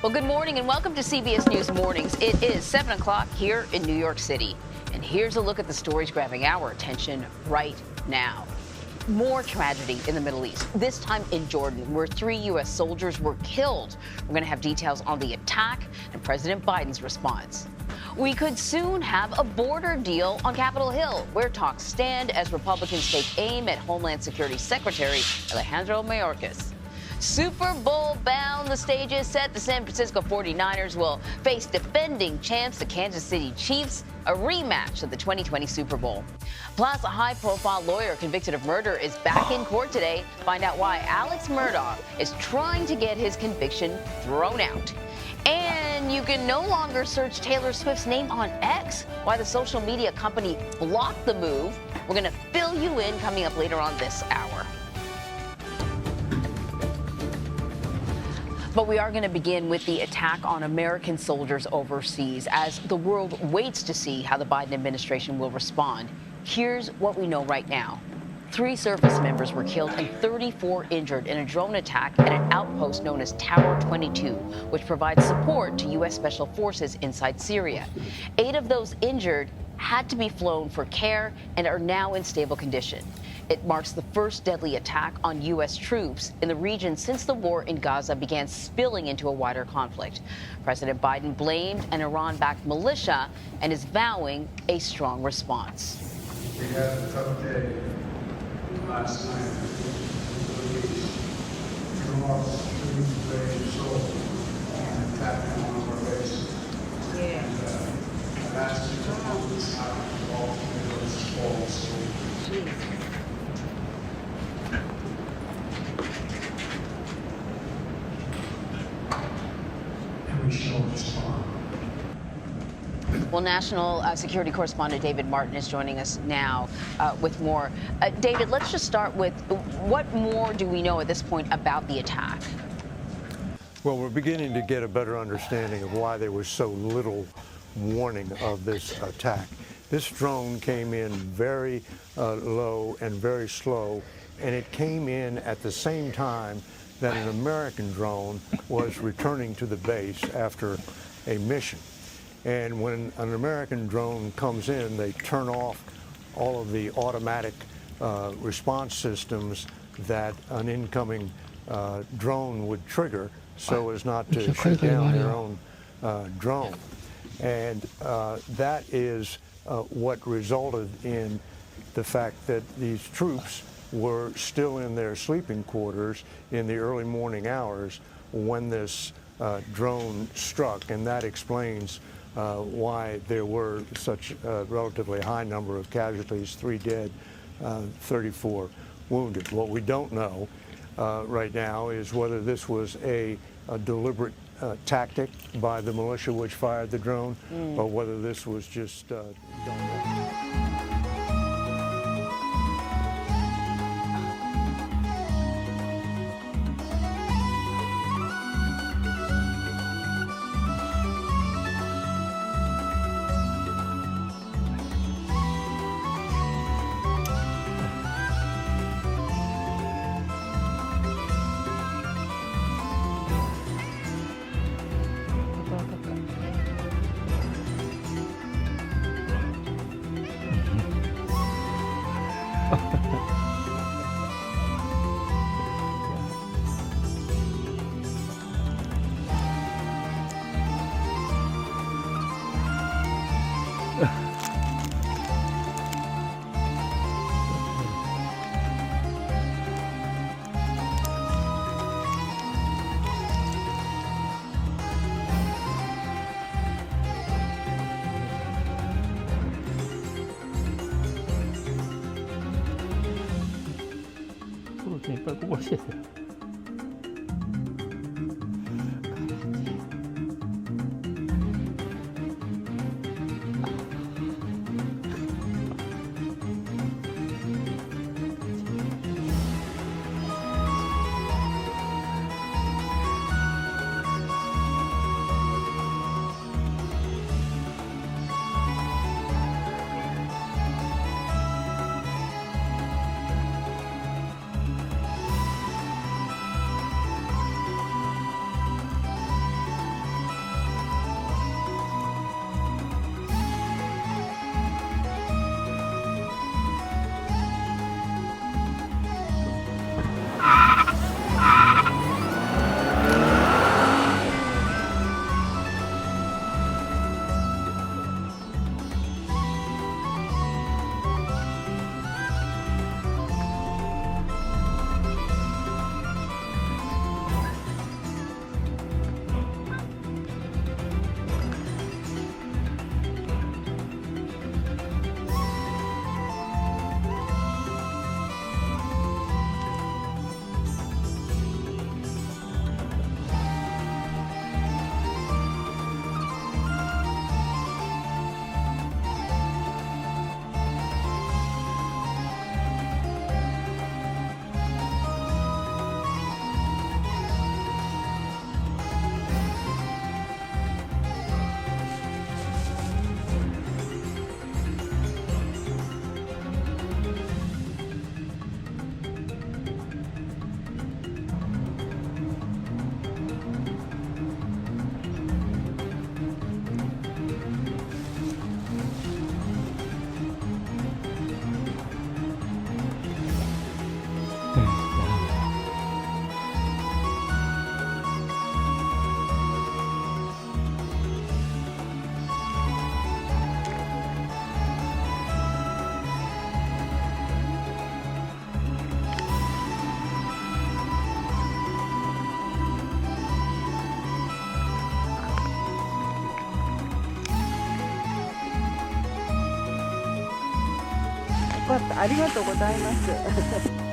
Well, good morning and welcome to CBS News Mornings. It is 7 o'clock here in New York City. And here's a look at the stories grabbing our attention right now. More tragedy in the Middle East, this time in Jordan, where 3 U.S. soldiers were killed. We're going to have details on the attack and President Biden's response. We could soon have a border deal on Capitol Hill, where talks stand as Republicans take aim at Homeland Security Secretary Alejandro Mayorkas. Super Bowl bound, the stage is set. The San Francisco 49ers will face defending champs, the Kansas City Chiefs, a rematch of the 2020 Super Bowl. Plus, a high-profile lawyer convicted of murder is back in court today. Find out why Alex Murdaugh is trying to get his conviction thrown out. And you can no longer search Taylor Swift's name on X, why the social media company blocked the move. We're going to fill you in coming up later on this hour. But we are going to begin with the attack on American soldiers overseas as the world waits to see how the Biden administration will respond. Here's what we know right now. 3 service members were killed and 34 injured in a drone attack at an outpost known as Tower 22, which provides support to U.S. Special Forces inside Syria. 8 of those injured had to be flown for care and are now in stable condition. It marks the first deadly attack on U.S. troops in the region since the war in Gaza began spilling into a wider conflict. President Biden blamed an Iran-backed militia and is vowing a strong response. We had a tough day last night in the East. We lost 3 brave soldiers and attacking one of our bases. Yeah. And I've asked you to hold this out to all 3 of those fallen soldiers. We shall respond. Well, national security correspondent David Martin is joining us now with more. David, let's just start with what more do we know at this point about the attack? Well, we're beginning to get a better understanding of why there was so little warning of this attack. This drone came in very low and very slow, and it came in at the same time that an American drone was returning to the base after a mission. And when an American drone comes in, they turn off all of the automatic response systems that an incoming drone would trigger so as not to shoot down their own drone. And that is what resulted in the fact that these troops were still in their sleeping quarters in the early morning hours when this drone struck, and that explains why there were such a relatively high number of casualties, 3 dead, 34 wounded. What we don't know right now is whether this was a deliberate tactic by the militia which fired the drone, or whether this was just done. かった。ありがとうございます。